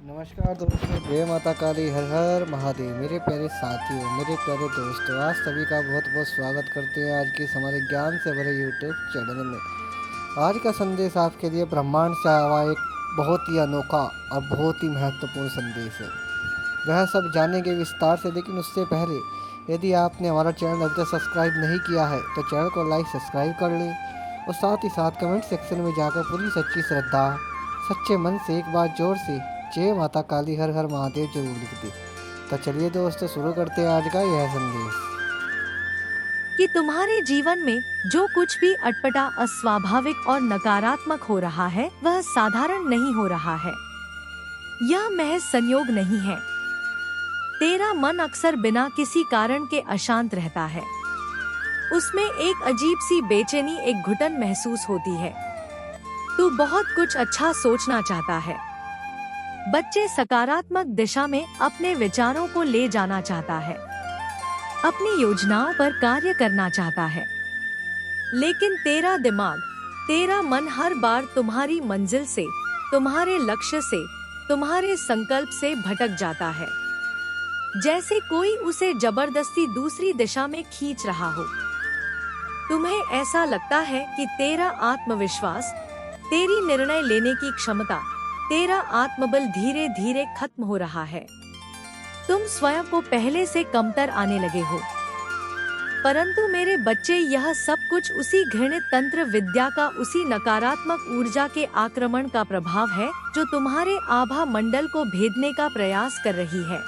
नमस्कार दोस्तों, जय माता काली, हर हर महादेव। मेरे प्यारे साथियों, मेरे प्यारे दोस्तों, आज सभी का बहुत बहुत स्वागत करते हैं आज के इस हमारे ज्ञान से भरे यूट्यूब चैनल में। आज का संदेश आपके लिए ब्रह्मांड से आया हुआ एक बहुत ही अनोखा और बहुत ही महत्वपूर्ण संदेश है। वह सब जानेंगे विस्तार से, लेकिन उससे पहले यदि आपने हमारा चैनल अभी तक सब्सक्राइब नहीं किया है तो चैनल को लाइक सब्सक्राइब कर लें और साथ ही साथ कमेंट सेक्शन में जाकर पूरी सच्ची श्रद्धा सच्चे मन से एक बार जोर से जय माता काली, हर हर महादेव जरूर लिख दे। तो चलिए दोस्तों, शुरू करते हैं आज का यह संदेश। कि तुम्हारे जीवन में जो कुछ भी अटपटा, अस्वाभाविक और नकारात्मक हो रहा है वह साधारण नहीं हो रहा है। यह महज संयोग नहीं है। तेरा मन अक्सर बिना किसी कारण के अशांत रहता है। उसमें एक अजीब सी बेचैनी, एक घुटन महसूस होती है। तू बहुत कुछ अच्छा सोचना चाहता है। बच्चे सकारात्मक दिशा में अपने विचारों को ले जाना चाहता है, अपनी योजनाओं पर कार्य करना चाहता है, लेकिन तेरा दिमाग, तेरा मन हर बार तुम्हारी मंजिल से, तुम्हारे लक्ष्य से, तुम्हारे संकल्प से भटक जाता है, जैसे कोई उसे जबरदस्ती दूसरी दिशा में खींच रहा हो। तुम्हें ऐसा लगता है कि तेरा आत्मविश्वास, तेरी निर्णय लेने की क्षमता, तेरा आत्मबल धीरे धीरे खत्म हो रहा है। तुम स्वयं को पहले से कमतर आने लगे हो। परंतु मेरे बच्चे, यह सब कुछ उसी घृणित तंत्र विद्या का, उसी नकारात्मक ऊर्जा के आक्रमण का प्रभाव है जो तुम्हारे आभा मंडल को भेदने का प्रयास कर रही है।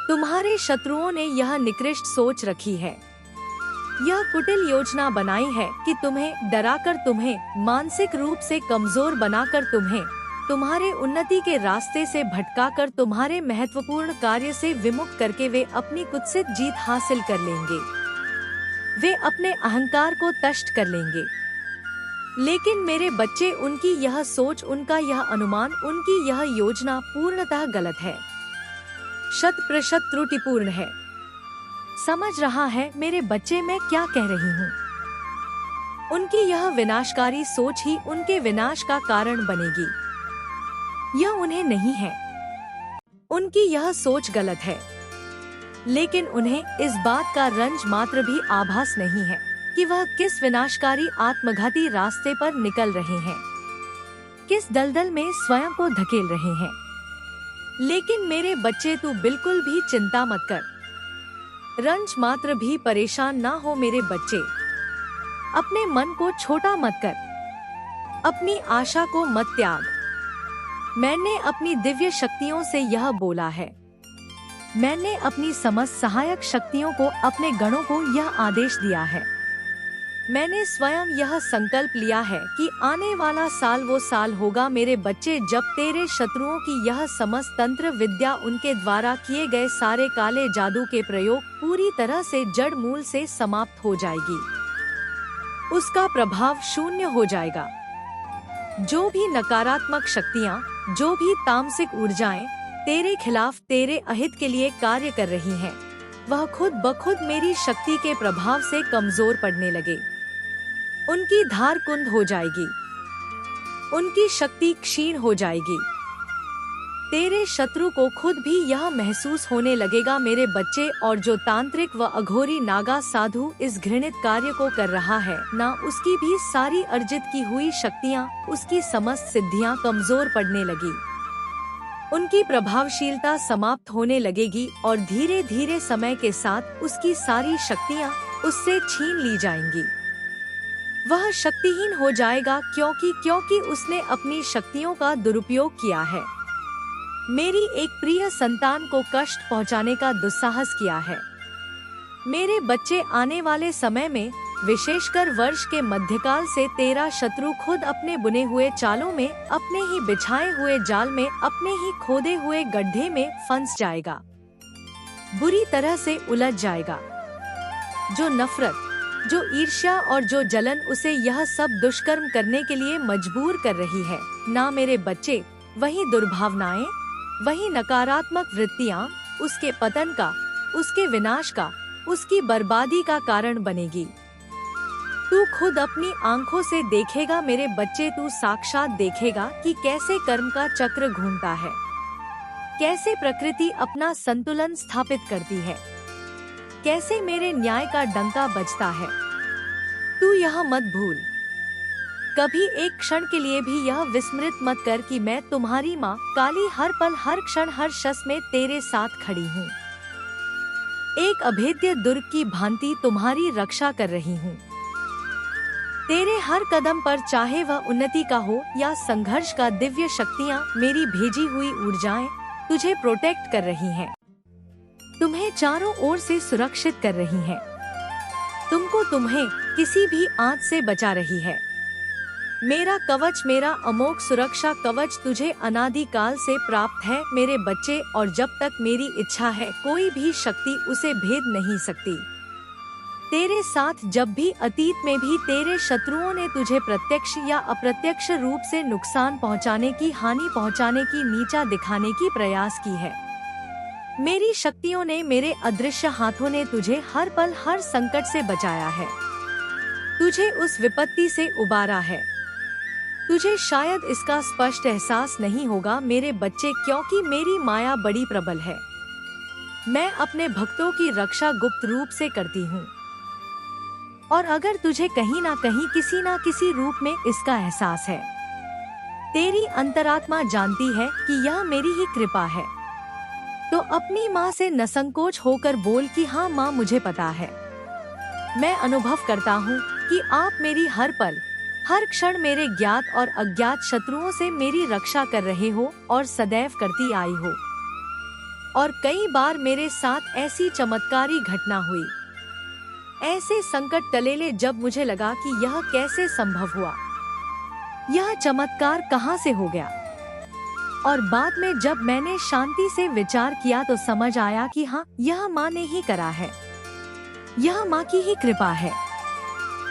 तुम्हारे शत्रुओं ने यह निकृष्ट सोच रखी है, यह कुटिल योजना बनाई है कि तुम्हें डराकर, तुम्हें मानसिक रूप से कमजोर बनाकर, तुम्हें तुम्हारे उन्नति के रास्ते से भटकाकर, तुम्हारे महत्वपूर्ण कार्य से विमुख करके वे अपनी कुत्सित जीत हासिल कर लेंगे। वे अपने अहंकार को तष्ट कर लेंगे। लेकिन मेरे बच्चे, उनकी यह सोच, उनका यह अनुमान, उनकी यह योजना पूर्णतः गलत है, 100% त्रुटिपूर्ण है। समझ रहा है मेरे बच्चे मैं क्या कह रही हूँ? उनकी यह विनाशकारी सोच ही उनके विनाश का कारण बनेगी। यह उन्हें नहीं है। उनकी यह सोच गलत है, लेकिन उन्हें इस बात का रंज मात्र भी आभास नहीं है कि वह किस विनाशकारी आत्मघाती रास्ते पर निकल रहे हैं, किस दलदल में स्वयं को धकेल रहे हैं। लेकिन मेरे बच्चे, तू बिल्कुल भी चिंता मत कर, रंज मात्र भी परेशान ना हो मेरे बच्चे। अपने मन को छोटा मत कर, अपनी आशा को मत त्याग। मैंने अपनी दिव्य शक्तियों से यह बोला है। मैंने अपनी समस्त सहायक शक्तियों को, अपने गणों को यह आदेश दिया है। मैंने स्वयं यह संकल्प लिया है कि आने वाला साल वो साल होगा मेरे बच्चे, जब तेरे शत्रुओं की यह समस्त तंत्र विद्या, उनके द्वारा किए गए सारे काले जादू के प्रयोग पूरी तरह से जड़ मूल से समाप्त हो जाएगी। उसका प्रभाव शून्य हो जाएगा। जो भी नकारात्मक शक्तियाँ, जो भी तामसिक ऊर्जाएं तेरे खिलाफ, तेरे अहित के लिए कार्य कर रही हैं, वह खुद ब खुद मेरी शक्ति के प्रभाव से कमजोर पड़ने लगे। उनकी धार कुंद हो जाएगी, उनकी शक्ति क्षीण हो जाएगी। तेरे शत्रु को खुद भी यह महसूस होने लगेगा मेरे बच्चे, और जो तांत्रिक व अघोरी नागा साधु इस घृणित कार्य को कर रहा है, ना उसकी भी सारी अर्जित की हुई शक्तियाँ, उसकी समस्त सिद्धियाँ कमजोर पड़ने लगी। उनकी प्रभावशीलता समाप्त होने लगेगी और धीरे धीरे समय के साथ उसकी सारी शक्तियाँ उससे छीन ली जाएंगी। वह शक्तिहीन हो जाएगा क्योंकि उसने अपनी शक्तियों का दुरुपयोग किया है। मेरी एक प्रिय संतान को कष्ट पहुंचाने का दुस्साहस किया है। मेरे बच्चे, आने वाले समय में, विशेषकर वर्ष के मध्यकाल से, तेरा शत्रु खुद अपने बुने हुए चालों में, अपने ही बिछाए हुए जाल में, अपने ही खोदे हुए गड्ढे में फंस जाएगा, बुरी तरह से उलझ जाएगा। जो नफरत, जो ईर्ष्या और जो जलन उसे यह सब दुष्कर्म करने के लिए मजबूर कर रही है, ना मेरे बच्चे, वही दुर्भावनाएं, वही नकारात्मक वृत्तियाँ उसके पतन का, उसके विनाश का, उसकी बर्बादी का कारण बनेगी। तू खुद अपनी आंखों से देखेगा मेरे बच्चे, तू साक्षात देखेगा कि कैसे कर्म का चक्र घूमता है। कैसे प्रकृति अपना संतुलन स्थापित करती है, कैसे मेरे न्याय का डंका बजता है। तू यह मत भूल, कभी एक क्षण के लिए भी यह विस्मृत मत कर कि मैं तुम्हारी माँ काली हर पल हर क्षण हर शस में तेरे साथ खड़ी हूँ। एक अभेद्य दुर्ग की भांति तुम्हारी रक्षा कर रही हूँ। तेरे हर कदम पर, चाहे वह उन्नति का हो या संघर्ष का, दिव्य शक्तियाँ, मेरी भेजी हुई ऊर्जाएं तुझे प्रोटेक्ट कर रही हैं, तुम्हें चारों ओर से सुरक्षित कर रही हैं, तुम्हें किसी भी आंच से बचा रही है। मेरा कवच, मेरा अमोघ सुरक्षा कवच तुझे अनादिकाल से प्राप्त है मेरे बच्चे, और जब तक मेरी इच्छा है कोई भी शक्ति उसे भेद नहीं सकती। तेरे साथ जब भी अतीत में भी तेरे शत्रुओं ने तुझे प्रत्यक्ष या अप्रत्यक्ष रूप से नुकसान पहुंचाने की, हानि पहुंचाने की, नीचा दिखाने की प्रयास की है, मेरी शक्तियों ने, मेरे अदृश्य हाथों ने तुझे हर पल हर संकट से बचाया है, तुझे उस विपत्ति से उबारा है। तुझे शायद इसका स्पष्ट एहसास नहीं होगा मेरे बच्चे, क्योंकि मेरी माया बड़ी प्रबल है। मैं अपने भक्तों की रक्षा गुप्त रूप से करती हूँ, और अगर तुझे कहीं ना कहीं किसी ना किसी रूप में इसका एहसास है, तेरी अंतरात्मा जानती है कि यह मेरी ही कृपा है, तो अपनी माँ से निसंकोच होकर बोल कि हाँ माँ, मुझे पता है, मैं अनुभव करता हूँ कि आप मेरी हर पल हर क्षण मेरे ज्ञात और अज्ञात शत्रुओं से मेरी रक्षा कर रहे हो और सदैव करती आई हो। और कई बार मेरे साथ ऐसी चमत्कारी घटना हुई, ऐसे संकट टलेले जब मुझे लगा कि यह कैसे संभव हुआ, यह चमत्कार कहाँ से हो गया। और बाद में जब मैंने शांति से विचार किया तो समझ आया कि हाँ, यह माँ ने ही करा है, यह माँ की ही कृपा है,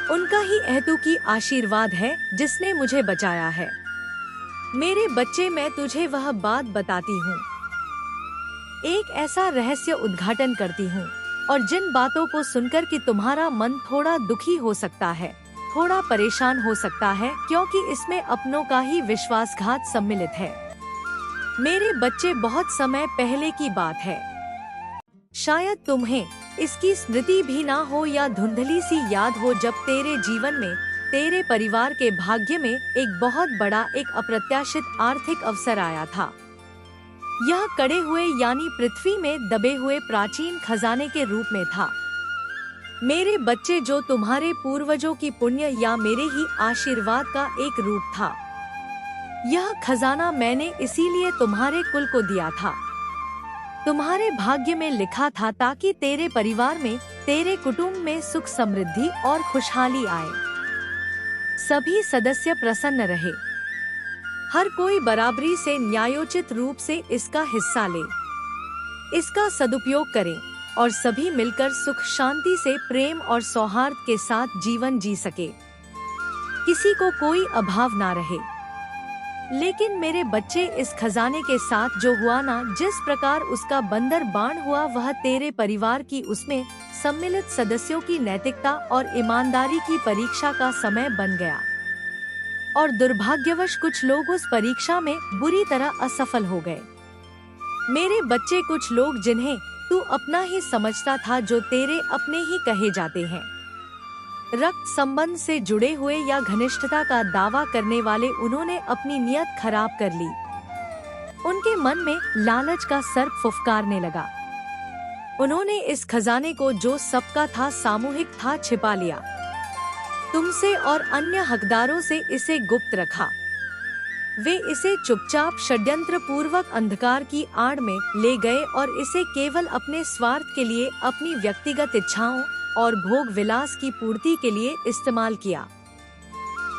उनका ही अहेतुकी आशीर्वाद है जिसने मुझे बचाया है। मेरे बच्चे, मैं तुझे वह बात बताती हूँ, एक ऐसा रहस्य उद्घाटन करती हूँ, और जिन बातों को सुनकर कि तुम्हारा मन थोड़ा दुखी हो सकता है, थोड़ा परेशान हो सकता है, क्योंकि इसमें अपनों का ही विश्वासघात सम्मिलित है। मेरे बच्चे, बहुत समय पहले की बात है, शायद तुम्हें इसकी स्मृति भी ना हो या धुंधली सी याद हो, जब तेरे जीवन में, तेरे परिवार के भाग्य में एक बहुत बड़ा, एक अप्रत्याशित आर्थिक अवसर आया था। यह कड़े हुए यानी पृथ्वी में दबे हुए प्राचीन खजाने के रूप में था। मेरे बच्चे, जो तुम्हारे पूर्वजों की पुण्य या मेरे ही आशीर्वाद का एक रूप था। यह खजाना मैंने इसीलिए तुम्हारे कुल को दिया था, तुम्हारे भाग्य में लिखा था, ताकि तेरे परिवार में, तेरे कुटुंब में सुख समृद्धि और खुशहाली आए, सभी सदस्य प्रसन्न रहे, हर कोई बराबरी से न्यायोचित रूप से इसका हिस्सा ले, इसका सदुपयोग करें, और सभी मिलकर सुख शांति से, प्रेम और सौहार्द के साथ जीवन जी सके, किसी को कोई अभाव ना रहे। लेकिन मेरे बच्चे, इस खजाने के साथ जो हुआ ना, जिस प्रकार उसका बंदर बाण हुआ, वह तेरे परिवार की, उसमें सम्मिलित सदस्यों की नैतिकता और ईमानदारी की परीक्षा का समय बन गया। और दुर्भाग्यवश कुछ लोग उस परीक्षा में बुरी तरह असफल हो गए। मेरे बच्चे, कुछ लोग जिन्हें तू अपना ही समझता था, जो तेरे अपने ही कहे जाते हैं, रक्त संबंध से जुड़े हुए या घनिष्ठता का दावा करने वाले, उन्होंने अपनी नियत खराब कर ली। उनके मन में लालच का सर्प फुफकारने लगा। उन्होंने इस खजाने को, जो सबका था, सामूहिक था, छिपा लिया, तुमसे और अन्य हकदारों से इसे गुप्त रखा। वे इसे चुपचाप षड्यंत्र पूर्वक अंधकार की आड़ में ले गए और इसे केवल अपने स्वार्थ के लिए, अपनी व्यक्तिगत इच्छाओं और भोग विलास की पूर्ति के लिए इस्तेमाल किया।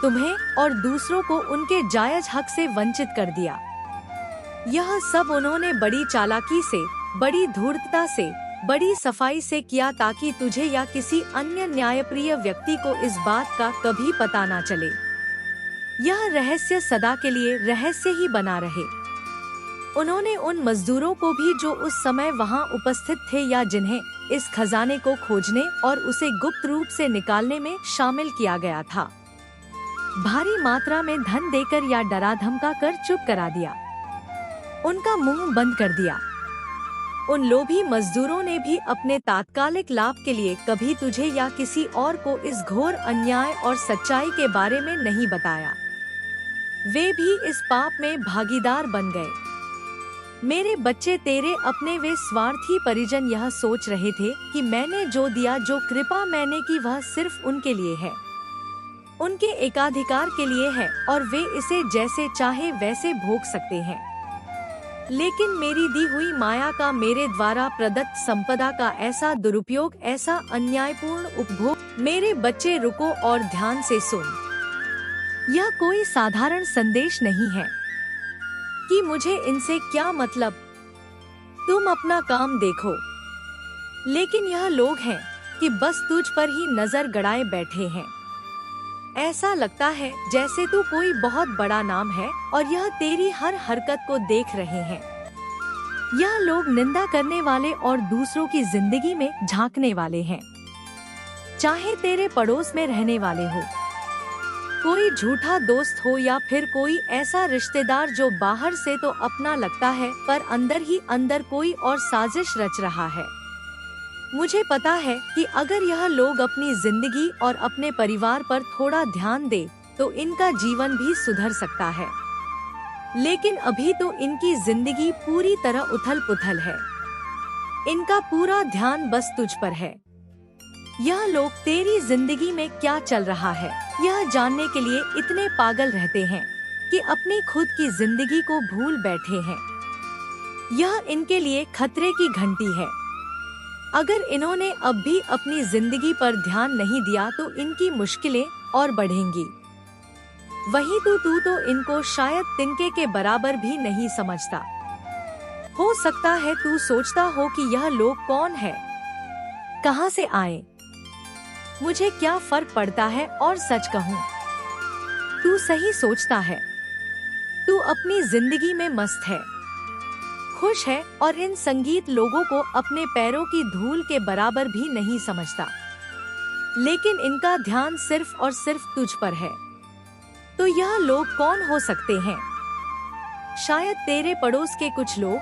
तुम्हें और दूसरों को उनके जायज हक से वंचित कर दिया। यह सब उन्होंने बड़ी चालाकी से, बड़ी धूर्तता से, बड़ी सफाई से किया, ताकि तुझे या किसी अन्य न्यायप्रिय व्यक्ति को इस बात का कभी पता ना चले। यह रहस्य सदा के लिए रहस्य ही बना रहे। उन्होंने उन मजदूरों को भी, जो उस समय वहां उपस्थित थे या जिन्हें इस खजाने को खोजने और उसे गुप्त रूप से निकालने में शामिल किया गया था, भारी मात्रा में धन देकर या डरा धमका कर चुप करा दिया। उनका मुंह बंद कर दिया। उन लोभी मजदूरों ने भी अपने तात्कालिक लाभ के लिए कभी तुझे या किसी और को इस घोर अन्याय और सच्चाई के बारे में नहीं बताया। वे भी इस पाप में भागीदार बन गए। मेरे बच्चे, तेरे अपने वे स्वार्थी परिजन यह सोच रहे थे कि मैंने जो दिया, जो कृपा मैंने की, वह सिर्फ उनके लिए है, उनके एकाधिकार के लिए है और वे इसे जैसे चाहे वैसे भोग सकते हैं। लेकिन मेरी दी हुई माया का, मेरे द्वारा प्रदत्त संपदा का ऐसा दुरुपयोग, ऐसा अन्यायपूर्ण उपभोग। मेरे बच्चे, रुको और ध्यान से सुन। यह कोई साधारण संदेश नहीं है कि मुझे इनसे क्या मतलब, तुम अपना काम देखो। लेकिन यह लोग हैं कि बस तुझ पर ही नजर गड़ाए बैठे हैं। ऐसा लगता है जैसे तू कोई बहुत बड़ा नाम है और यह तेरी हर हरकत को देख रहे हैं। यह लोग निंदा करने वाले और दूसरों की जिंदगी में झांकने वाले हैं, चाहे तेरे पड़ोस में रहने वाले हो, कोई झूठा दोस्त हो या फिर कोई ऐसा रिश्तेदार जो बाहर से तो अपना लगता है पर अंदर ही अंदर कोई और साजिश रच रहा है। मुझे पता है कि अगर यह लोग अपनी जिंदगी और अपने परिवार पर थोड़ा ध्यान दे तो इनका जीवन भी सुधर सकता है। लेकिन अभी तो इनकी जिंदगी पूरी तरह उथल-पुथल है। इनका पूरा ध्यान बस तुझ पर है। यह लोग तेरी जिंदगी में क्या चल रहा है यह जानने के लिए इतने पागल रहते हैं कि अपनी खुद की जिंदगी को भूल बैठे हैं। यह इनके लिए खतरे की घंटी है। अगर इन्होंने अब भी अपनी जिंदगी पर ध्यान नहीं दिया तो इनकी मुश्किलें और बढ़ेंगी। वहीं तू तो इनको शायद तिनके के बराबर भी नहीं समझता। हो सकता है तू सोचता हो कि यह लोग कौन है, कहां से आए, मुझे क्या फर्क पड़ता है। और सच कहूँ, तू सही सोचता है। तू अपनी जिंदगी में मस्त है, खुश है और इन संगीत लोगों को अपने पैरों की धूल के बराबर भी नहीं समझता। लेकिन इनका ध्यान सिर्फ और सिर्फ तुझ पर है। तो यह लोग कौन हो सकते हैं? शायद तेरे पड़ोस के कुछ लोग,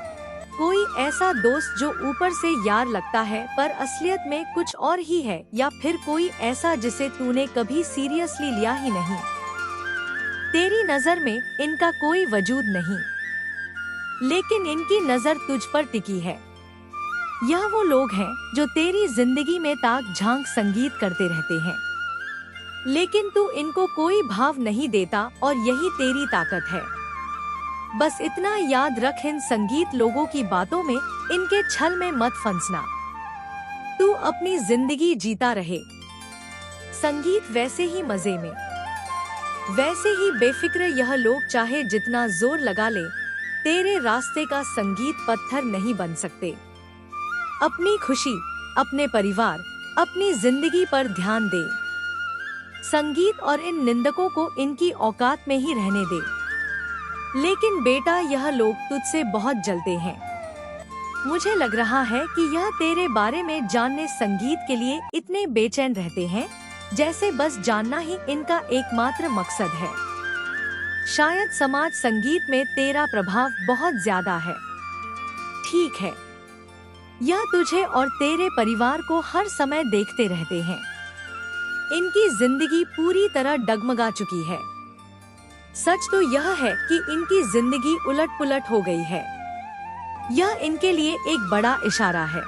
कोई ऐसा दोस्त जो ऊपर से यार लगता है पर असलियत में कुछ और ही है, या फिर कोई ऐसा जिसे तूने कभी सीरियसली लिया ही नहीं। तेरी नजर में इनका कोई वजूद नहीं, लेकिन इनकी नजर तुझ पर टिकी है। यह वो लोग हैं जो तेरी जिंदगी में ताक झांक संगीत करते रहते हैं, लेकिन तू इनको कोई भाव नहीं देता और यही तेरी ताकत है। बस इतना याद रख, इन संगीत लोगों की बातों में, इनके छल में मत फंसना। तू अपनी जिंदगी जीता रहे, संगीत वैसे ही मजे में, वैसे ही बेफिक्र। यह लोग चाहे जितना जोर लगा ले, तेरे रास्ते का संगीत पत्थर नहीं बन सकते। अपनी खुशी, अपने परिवार, अपनी जिंदगी पर ध्यान दे। संगीत और इन निंदकों को इनकी औकात में ही रहने दे। लेकिन बेटा, यह लोग तुझसे बहुत जलते हैं। मुझे लग रहा है कि यह तेरे बारे में जानने संगीत के लिए इतने बेचैन रहते हैं जैसे बस जानना ही इनका एकमात्र मकसद है। शायद समाज संगीत में तेरा प्रभाव बहुत ज्यादा है। ठीक है, यह तुझे और तेरे परिवार को हर समय देखते रहते हैं। इनकी जिंदगी पूरी तरह डगमगा चुकी है। सच तो यह है कि इनकी जिंदगी उलट-पुलट हो गई है। यह इनके लिए एक बड़ा इशारा है,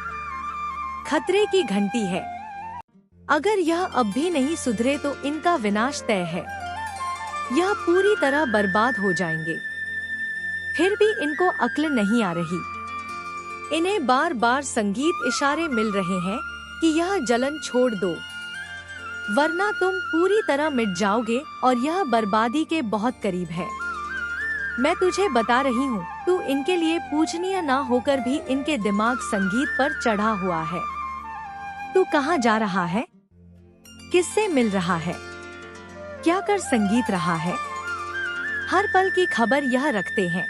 खतरे की घंटी है। अगर यह अब भी नहीं सुधरे तो इनका विनाश तय है। यह पूरी तरह बर्बाद हो जाएंगे। फिर भी इनको अक्ल नहीं आ रही। इन्हें बार बार संगीत इशारे मिल रहे हैं कि यह जलन छोड़ दो, वरना तुम पूरी तरह मिट जाओगे और यह बर्बादी के बहुत करीब है। मैं तुझे बता रही हूँ, तू इनके लिए पूजनीय ना होकर भी इनके दिमाग संगीत पर चढ़ा हुआ है। तू कहाँ जा रहा है, किससे मिल रहा है, क्या कर संगीत रहा है? हर पल की खबर यह रखते हैं।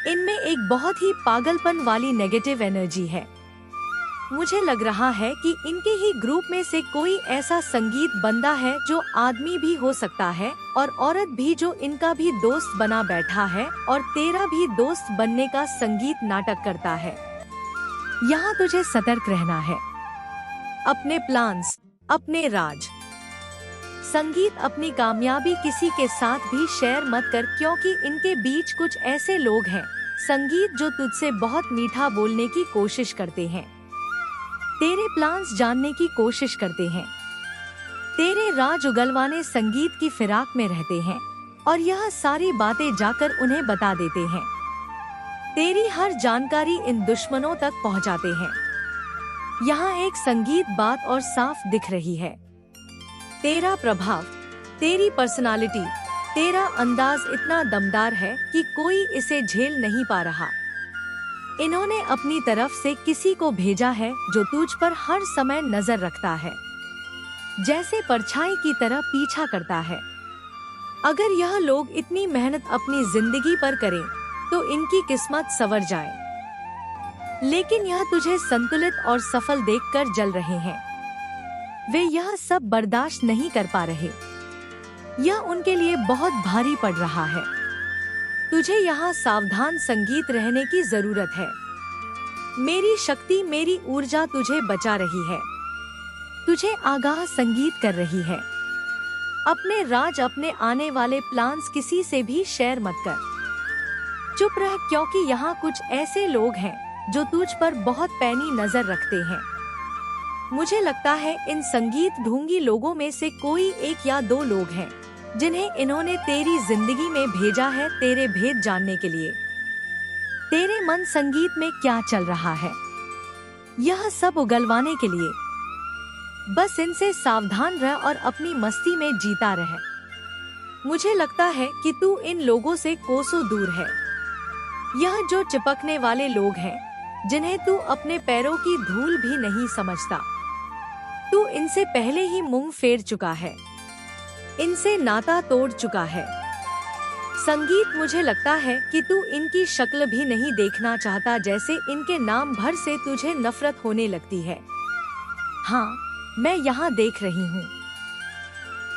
इनमें एक बहुत ही पागलपन वाली नेगेटिव एनर्जी है। मुझे लग रहा है कि इनके ही ग्रुप में से कोई ऐसा संगीत बंदा है जो आदमी भी हो सकता है और औरत भी, जो इनका भी दोस्त बना बैठा है और तेरा भी दोस्त बनने का संगीत नाटक करता है। यहाँ तुझे सतर्क रहना है। अपने प्लान्स, अपने राज। संगीत, अपनी कामयाबी किसी के साथ भी शेयर मत कर, क्योंकि इनके बीच कुछ ऐसे लोग हैं संगीत जो तुझसे बहुत मीठा बोलने की कोशिश करते हैं, तेरे प्लान्स जानने की कोशिश करते हैं, तेरे राज उगलवाने संगीत की फिराक में रहते हैं और यह सारी बातें जाकर उन्हें बता देते हैं। तेरी हर जानकारी इन दुश्मनों तक पहुंचाते हैं। यहाँ एक संगीत बात और साफ दिख रही है। तेरा प्रभाव, तेरी पर्सनालिटी, तेरा अंदाज इतना दमदार है कि कोई इसे झेल नहीं पा रहा। इन्होंने अपनी तरफ से किसी को भेजा है जो तुझ पर हर समय नजर रखता है, जैसे परछाई की तरह पीछा करता है। अगर यह लोग इतनी मेहनत अपनी जिंदगी पर करें तो इनकी किस्मत संवर जाए। लेकिन यह तुझे संतुलित और सफल देखकर जल रहे हैं। वे यह सब बर्दाश्त नहीं कर पा रहे। यह उनके लिए बहुत भारी पड़ रहा है। तुझे यहाँ सावधान संगीत रहने की जरूरत है। मेरी शक्ति, मेरी ऊर्जा तुझे बचा रही है, तुझे आगाह संगीत कर रही है। अपने राज, अपने आने वाले प्लान्स किसी से भी शेयर मत कर। चुप रह, क्योंकि यहाँ कुछ ऐसे लोग हैं जो तुझ पर बहुत पैनी नजर रखते हैं। मुझे लगता है इन संगीत ढूंगी लोगों में से कोई एक या दो लोग हैं जिन्हें इन्होंने तेरी जिंदगी में भेजा है तेरे भेद जानने के लिए। तेरे मन संगीत में क्या चल रहा है, यह सब उगलवाने के लिए। बस इनसे सावधान रह और अपनी मस्ती में जीता रह। मुझे लगता है कि तू इन लोगों से कोसों दूर है। यह जो चिपकने वाले लोग हैं जिन्हें तू अपने पैरों की धूल भी नहीं समझता, तू इनसे पहले ही मुंह फेर चुका है, इनसे नाता तोड़ चुका है। संगीत, मुझे लगता है कि तू इनकी शक्ल भी नहीं देखना चाहता, जैसे इनके नाम भर से तुझे नफरत होने लगती है। हाँ, मैं यहाँ देख रही हूँ।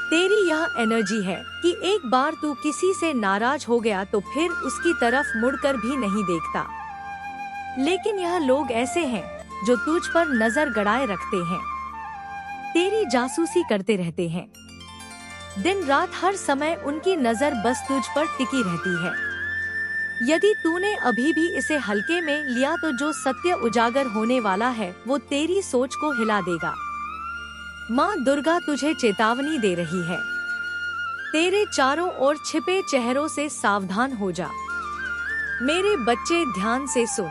तेरी यह एनर्जी है कि एक बार तू किसी से नाराज हो गया तो फिर उसकी तरफ मुड़कर भी नहीं देखता। लेकिन यह लोग ऐसे हैं जो तुझ पर नजर गड़ाए रखते हैं, तेरी जासूसी करते रहते हैं। दिन रात हर समय उनकी नजर बस तुझ पर टिकी रहती है। यदि तूने अभी भी इसे हल्के में लिया तो जो सत्य उजागर होने वाला है वो तेरी सोच को हिला देगा। माँ दुर्गा तुझे चेतावनी दे रही है। तेरे चारों ओर छिपे चेहरों से सावधान हो जा। मेरे बच्चे, ध्यान से सुन।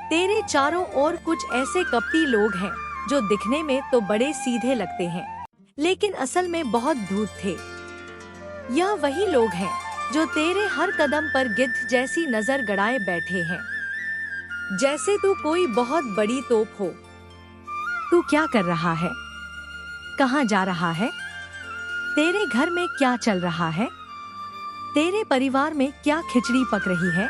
तेरे चारों ओर कुछ ऐसे कपटी लोग हैं जो दिखने में तो बड़े सीधे लगते हैं लेकिन असल में बहुत धूर्त थे। यह वही लोग हैं जो तेरे हर कदम पर गिद्ध जैसी नजर गड़ाए बैठे हैं, जैसे तू कोई बहुत बड़ी तोप हो। तू क्या कर रहा है, कहाँ जा रहा है, तेरे घर में क्या चल रहा है, तेरे परिवार में क्या खिचड़ी पक रही है।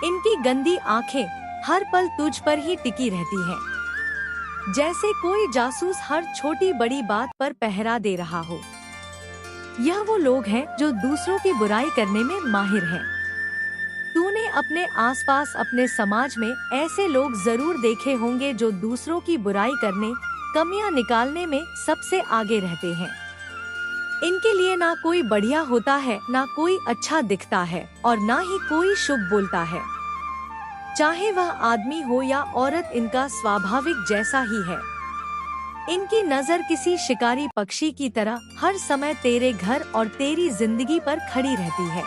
इनकी गंदी आंखें हर पल तुझ पर ही टिकी रहती हैं, जैसे कोई जासूस हर छोटी बड़ी बात पर पहरा दे रहा हो। यह वो लोग हैं जो दूसरों की बुराई करने में माहिर हैं। तूने अपने आसपास, अपने समाज में ऐसे लोग जरूर देखे होंगे जो दूसरों की बुराई करने, कमियां निकालने में सबसे आगे रहते हैं। इनके लिए ना कोई बढ़िया होता है, ना कोई अच्छा दिखता है और ना ही कोई शुभ बोलता है। चाहे वह आदमी हो या औरत, इनका स्वाभाविक जैसा ही है। इनकी नजर किसी शिकारी पक्षी की तरह हर समय तेरे घर और तेरी जिंदगी पर खड़ी रहती है।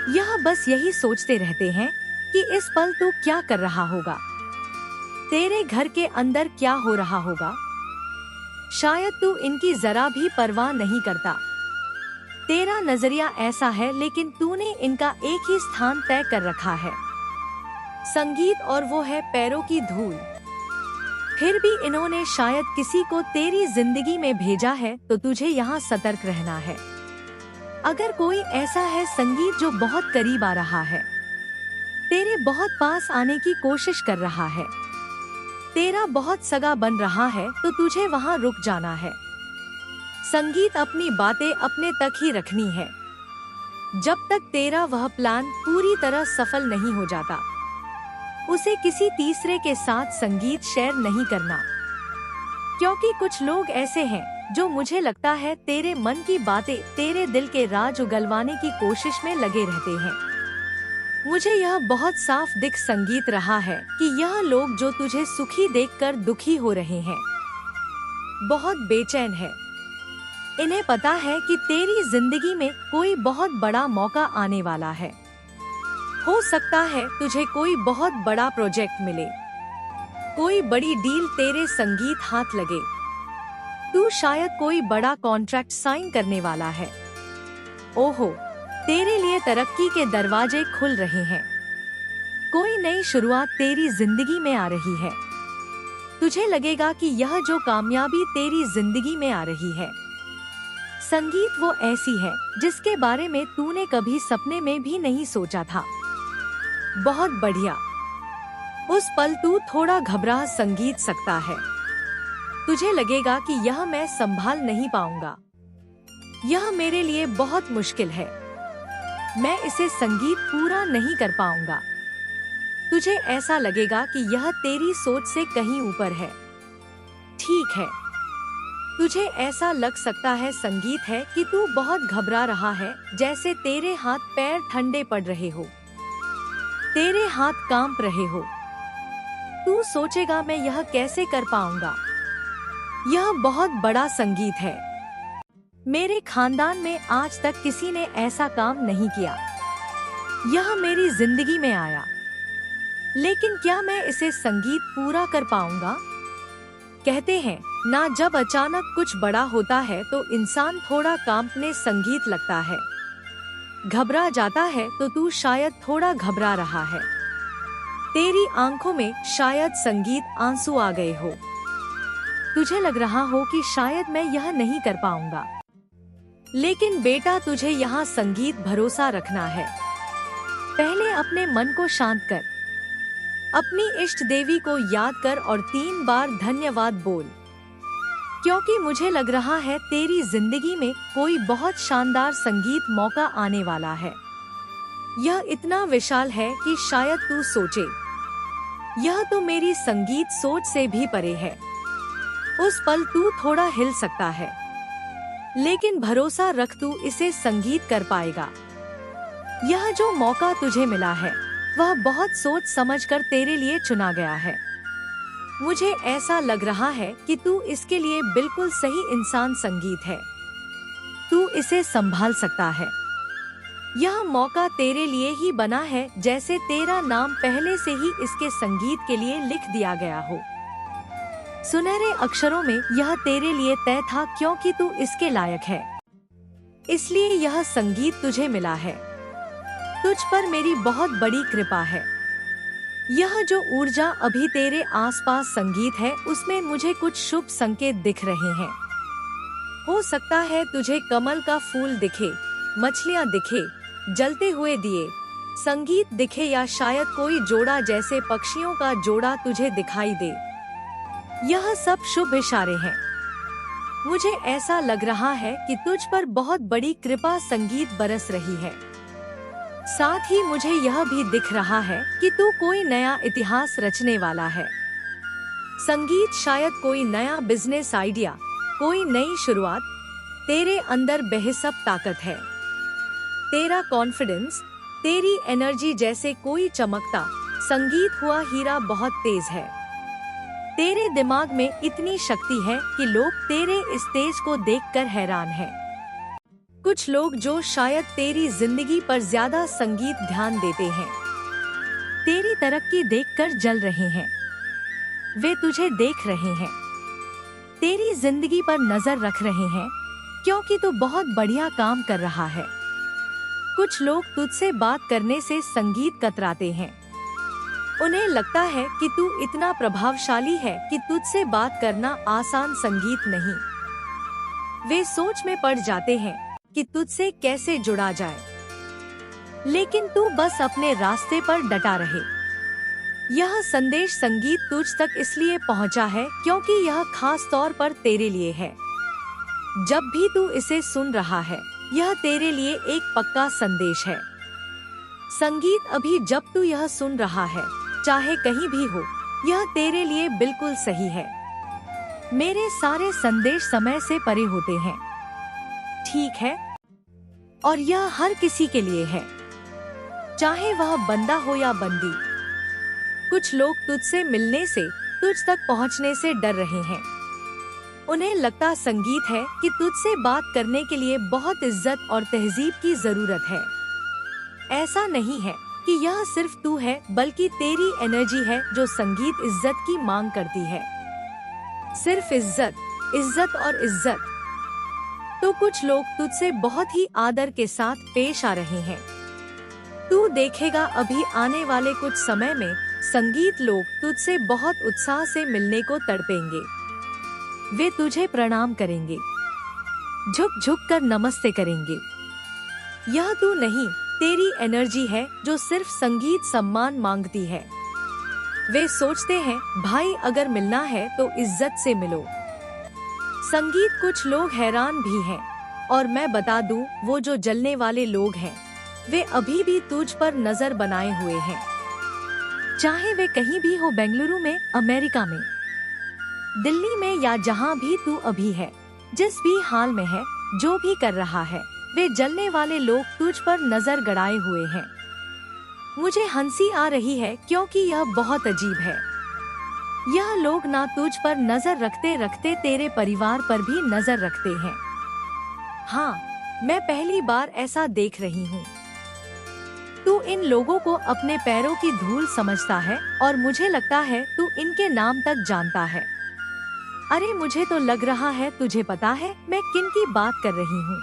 यह बस यही सोचते रहते हैं कि इस पल तू क्या कर रहा होगा, तेरे घर के अंदर क्या हो रहा होगा। शायद तू इनकी जरा भी परवाह नहीं करता। तेरा नजरिया ऐसा है, लेकिन तूने इनका एक ही स्थान तय कर रखा है, संगीत, और वो है पैरों की धूल। फिर भी इन्होंने शायद किसी को तेरी जिंदगी में भेजा है, तो तुझे यहाँ सतर्क रहना है। अगर कोई ऐसा है संगीत जो बहुत करीब आ रहा है, तेरे बहुत पास आने की कोशिश कर रहा है, तेरा बहुत सगा बन रहा है तो तुझे वहाँ रुक जाना है। संगीत अपनी बातें अपने तक ही रखनी है। जब तक तेरा वह प्लान पूरी तरह सफल नहीं हो जाता, उसे किसी तीसरे के साथ संगीत शेयर नहीं करना। क्योंकि कुछ लोग ऐसे हैं जो मुझे लगता है तेरे मन की बातें, तेरे दिल के राज उगलवाने की कोशिश में लगे रहते हैं। मुझे यह बहुत साफ दिख संगीत रहा है कि यह लोग जो तुझे सुखी देखकर दुखी हो रहे हैं, बहुत बेचैन है। इन्हें पता है कि तेरी जिंदगी में कोई बहुत बड़ा मौका आने वाला है। हो सकता है तुझे कोई बहुत बड़ा प्रोजेक्ट मिले, कोई बड़ी डील तेरे संगीत हाथ लगे। तू शायद कोई बड़ा कॉन्ट्रैक्ट साइन करने वाला है। ओहो, तेरे लिए तरक्की के दरवाजे खुल रहे हैं। कोई नई शुरुआत तेरी जिंदगी में आ रही है। तुझे लगेगा कि यह जो कामयाबी तेरी जिंदगी में आ रही है, संगीत वो ऐसी है जिसके बारे में तूने कभी सपने में भी नहीं सोचा था। बहुत बढ़िया। उस पल तू थोड़ा घबरा संगीत सकता है। तुझे लगेगा कि यह मैं संभाल नहीं पाऊंगा, यह मेरे लिए बहुत मुश्किल है, मैं इसे संगीत पूरा नहीं कर पाऊंगा। तुझे ऐसा लगेगा कि यह तेरी सोच से कहीं ऊपर है। ठीक है, तुझे ऐसा लग सकता है संगीत है कि तू बहुत घबरा रहा है, जैसे तेरे हाथ पैर ठंडे पड़ रहे हो, तेरे हाथ कांप रहे हो। तू सोचेगा मैं यह कैसे कर पाऊंगा, यह बहुत बड़ा संगीत है। मेरे खानदान में आज तक किसी ने ऐसा काम नहीं किया, यह मेरी जिंदगी में आया, लेकिन क्या मैं इसे संगीत पूरा कर पाऊंगा? कहते हैं ना, जब अचानक कुछ बड़ा होता है तो इंसान थोड़ा कांपने संगीत लगता है, घबरा जाता है। तो तू शायद थोड़ा घबरा रहा है। तेरी आंखों में शायद संगीत आंसू आ गए हो। तुझे लग रहा हो कि शायद मैं यह नहीं कर पाऊंगा, लेकिन बेटा तुझे यहाँ संगीत भरोसा रखना है। पहले अपने मन को शांत कर, अपनी इष्ट देवी को याद कर और 3 बार धन्यवाद बोल, क्योंकि मुझे लग रहा है तेरी जिंदगी में कोई बहुत शानदार संगीत मौका आने वाला है। यह इतना विशाल है कि शायद तू सोचे यह तो मेरी संगीत सोच से भी परे है। उस पल तू थोड़ा हिल सकता है, लेकिन भरोसा रख, तू इसे संगीत कर पाएगा। यह जो मौका तुझे मिला है वह बहुत सोच समझकर तेरे लिए चुना गया है। मुझे ऐसा लग रहा है कि तू इसके लिए बिल्कुल सही इंसान संगीत है। तू इसे संभाल सकता है। यह मौका तेरे लिए ही बना है, जैसे तेरा नाम पहले से ही इसके संगीत के लिए लिख दिया गया हो। सुनहरे अक्षरों में यह तेरे लिए तय था, क्योंकि तू इसके लायक है, इसलिए यह संगीत तुझे मिला है। तुझ पर मेरी बहुत बड़ी कृपा है। यह जो ऊर्जा अभी तेरे आसपास संगीत है, उसमें मुझे कुछ शुभ संकेत दिख रहे हैं। हो सकता है तुझे कमल का फूल दिखे, मछलियाँ दिखे, जलते हुए दिए, संगीत दिखे, या शायद कोई जोड़ा जैसे पक्षियों का जोड़ा तुझे दिखाई दे। यह सब शुभ इशारे हैं। मुझे ऐसा लग रहा है कि तुझ पर बहुत बड़ी कृपा संगीत बरस रही है। साथ ही मुझे यह भी दिख रहा है कि तू कोई नया इतिहास रचने वाला है। संगीत शायद कोई नया बिजनेस आइडिया, कोई नई शुरुआत। तेरे अंदर बेहिसाब ताकत है। तेरा कॉन्फिडेंस, तेरी एनर्जी जैसे कोई चमकता संगीत हुआ हीरा बहुत तेज है। तेरे दिमाग में इतनी शक्ति है कि लोग तेरे इस तेज को देखकर हैरान हैं। कुछ लोग जो शायद तेरी जिंदगी पर ज्यादा संगीत ध्यान देते हैं, तेरी तरक्की देखकर जल रहे हैं। वे तुझे देख रहे हैं, तेरी जिंदगी पर नजर रख रहे हैं, क्योंकि तू बहुत बढ़िया काम कर रहा है। कुछ लोग तुझसे बात करने से संगीत कतराते हैं। उन्हें लगता है कि तू इतना प्रभावशाली है कि तुझसे बात करना आसान संगीत नहीं। वे सोच में पड़ जाते हैं कि तुझसे कैसे जुड़ा जाए, लेकिन तू बस अपने रास्ते पर डटा रहे। यह संदेश संगीत तुझ तक इसलिए पहुंचा है क्योंकि यह खास तौर पर तेरे लिए है। जब भी तू इसे सुन रहा है, यह तेरे लिए एक पक्का संदेश है। संगीत अभी जब तू यह सुन रहा है, चाहे कहीं भी हो, यह तेरे लिए बिल्कुल सही है। मेरे सारे संदेश समय से परे होते हैं, ठीक है? और यह हर किसी के लिए है, चाहे वह बंदा हो या बंदी। कुछ लोग तुझसे मिलने से, तुझ तक पहुंचने से डर रहे हैं। उन्हें लगता संगीत है कि तुझसे बात करने के लिए बहुत इज्जत और तहजीब की जरूरत है। ऐसा नहीं है कि यह सिर्फ तू है, बल्कि तेरी एनर्जी है जो संगीत इज्जत की मांग करती है। सिर्फ इज्जत, इज्जत और इज्जत। तो कुछ लोग तुझसे बहुत ही आदर के साथ पेश आ रहे हैं। तू देखेगा अभी आने वाले कुछ समय में संगीत लोग तुझसे बहुत उत्साह से मिलने को तड़पेंगे। वे तुझे प्रणाम करेंगे, झुक झुक कर नमस्ते करेंगे। यह तू नहीं, तेरी एनर्जी है जो सिर्फ संगीत सम्मान मांगती है। वे सोचते हैं, भाई अगर मिलना है तो इज्जत से मिलो। संगीत कुछ लोग हैरान भी हैं, और मैं बता दूं, वो जो जलने वाले लोग हैं, वे अभी भी तुझ पर नजर बनाए हुए हैं। चाहे वे कहीं भी हो, बेंगलुरु में, अमेरिका में, दिल्ली में या जहां भी तू अभी है, जिस भी हाल में है, जो भी कर रहा है, वे जलने वाले लोग तुझ पर नजर गड़ाए हुए हैं। मुझे हंसी आ रही है क्योंकि यह बहुत अजीब है। यह लोग ना तुझ पर नजर रखते रखते तेरे परिवार पर भी नजर रखते हैं। हाँ, मैं पहली बार ऐसा देख रही हूँ। तू इन लोगों को अपने पैरों की धूल समझता है और मुझे लगता है तू इनके नाम तक जानता है। अरे मुझे तो लग रहा है तुझे पता है मैं किन की बात कर रही हूँ।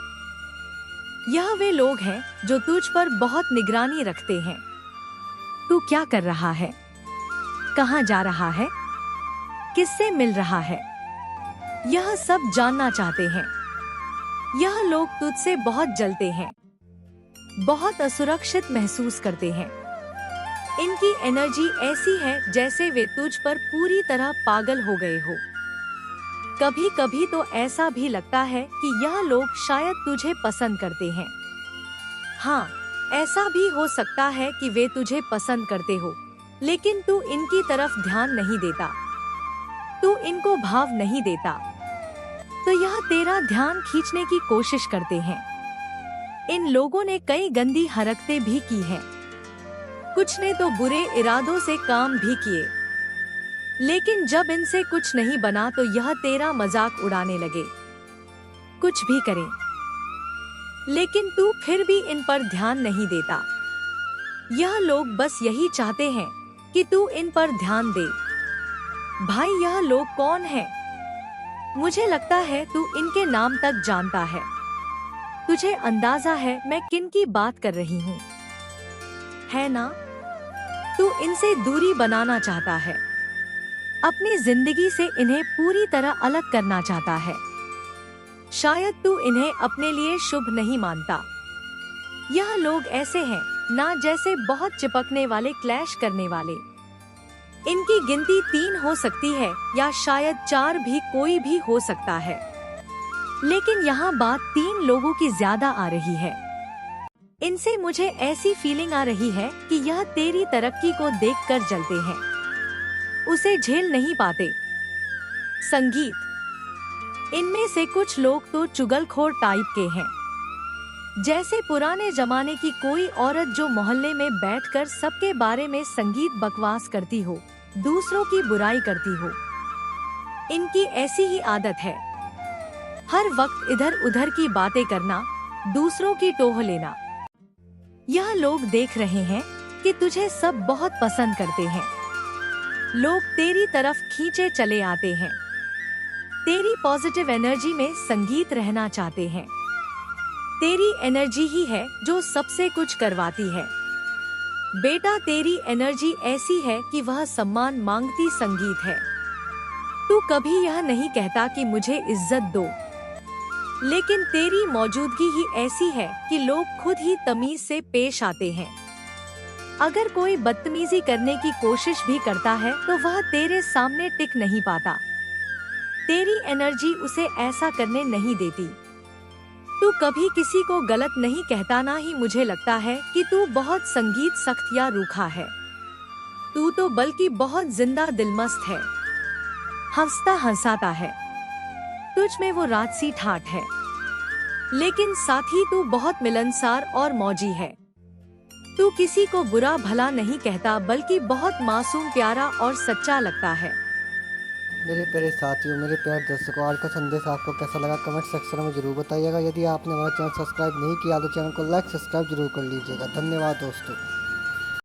यह वे लोग हैं जो तुझ पर बहुत निगरानी रखते हैं। तू क्या कर रहा है, कहाँ जा रहा है, किससे मिल रहा है, यह सब जानना चाहते हैं। यह लोग तुझसे बहुत जलते हैं, बहुत असुरक्षित महसूस करते हैं। इनकी एनर्जी ऐसी है जैसे वे तुझ पर पूरी तरह पागल हो गए हो। कभी कभी तो ऐसा भी लगता है कि यह लोग शायद तुझे पसंद करते हैं। हाँ, ऐसा भी हो सकता है कि वे तुझे पसंद करते हो, लेकिन तू इनकी तरफ ध्यान नहीं देता, तू इनको भाव नहीं देता, तो यह तेरा ध्यान खींचने की कोशिश करते हैं। इन लोगों ने कई गंदी हरकतें भी की हैं। कुछ ने तो बुरे इरादों से काम भी किए, लेकिन जब इनसे कुछ नहीं बना तो यह तेरा मजाक उड़ाने लगे। कुछ भी करें, लेकिन तू फिर भी इन पर ध्यान नहीं देता। यह लोग बस यही चाहते हैं कि तू इन पर ध्यान दे। भाई, यह लोग कौन हैं? मुझे लगता है तू इनके नाम तक जानता है। तुझे अंदाजा है मैं किन की बात कर रही हूँ, है ना? तू इनसे दूरी बनाना चाहता है, अपनी जिंदगी से इन्हें पूरी तरह अलग करना चाहता है। शायद तू इन्हें अपने लिए शुभ नहीं मानता। यह लोग ऐसे हैं ना जैसे बहुत चिपकने वाले, क्लैश करने वाले। इनकी गिनती 3 हो सकती है या शायद 4 भी, कोई भी हो सकता है। लेकिन यहाँ बात 3 लोगों की ज्यादा आ रही है। इनसे मुझे ऐसी फीलिंग आ रही है कि यह तेरी तरक्की को देखकर जलते हैं, उसे झेल नहीं पाते। संगीत, इनमें से कुछ लोग तो चुगलखोर टाइप के हैं, जैसे पुराने जमाने की कोई औरत जो मोहल्ले में बैठकर सबके बारे में संगीत बकवास करती हो, दूसरों की बुराई करती हो। इनकी ऐसी ही आदत है, हर वक्त इधर उधर की बातें करना, दूसरों की टोह लेना। यह लोग देख रहे हैं कि तुझे सब बहुत पसंद करते हैं। लोग तेरी तरफ खींचे चले आते हैं, तेरी पॉजिटिव एनर्जी में संगीत रहना चाहते हैं। तेरी एनर्जी ही है जो सबसे कुछ करवाती है। बेटा, तेरी एनर्जी ऐसी है कि वह सम्मान मांगती संगीत है। तू कभी यह नहीं कहता कि मुझे इज्जत दो, लेकिन तेरी मौजूदगी ही ऐसी है कि लोग खुद ही तमीज से पेश आते हैं। अगर कोई बदतमीजी करने की कोशिश भी करता है तो वह तेरे सामने टिक नहीं पाता। तेरी एनर्जी उसे ऐसा करने नहीं देती। तू कभी किसी को गलत नहीं कहता, ना ही मुझे लगता है कि तू बहुत संगीत सख्त या रूखा है। तू तो बल्कि बहुत जिंदा दिलमस्त है, हंसता हंसाता है। तुझ में वो राजसी ठाठ है, लेकिन साथ ही तू बहुत मिलनसार और मौजी है। तू किसी को बुरा भला नहीं कहता, बल्कि बहुत मासूम, प्यारा और सच्चा लगता है। मेरे प्यारे साथियों, मेरे प्यारे दर्शकों, आज का संदेश आपको कैसा लगा कमेंट सेक्शन में जरूर बताइएगा। यदि आपने हमारा चैनल सब्सक्राइब नहीं किया तो चैनल को लाइक सब्सक्राइब जरूर कर लीजिएगा। धन्यवाद दोस्तों।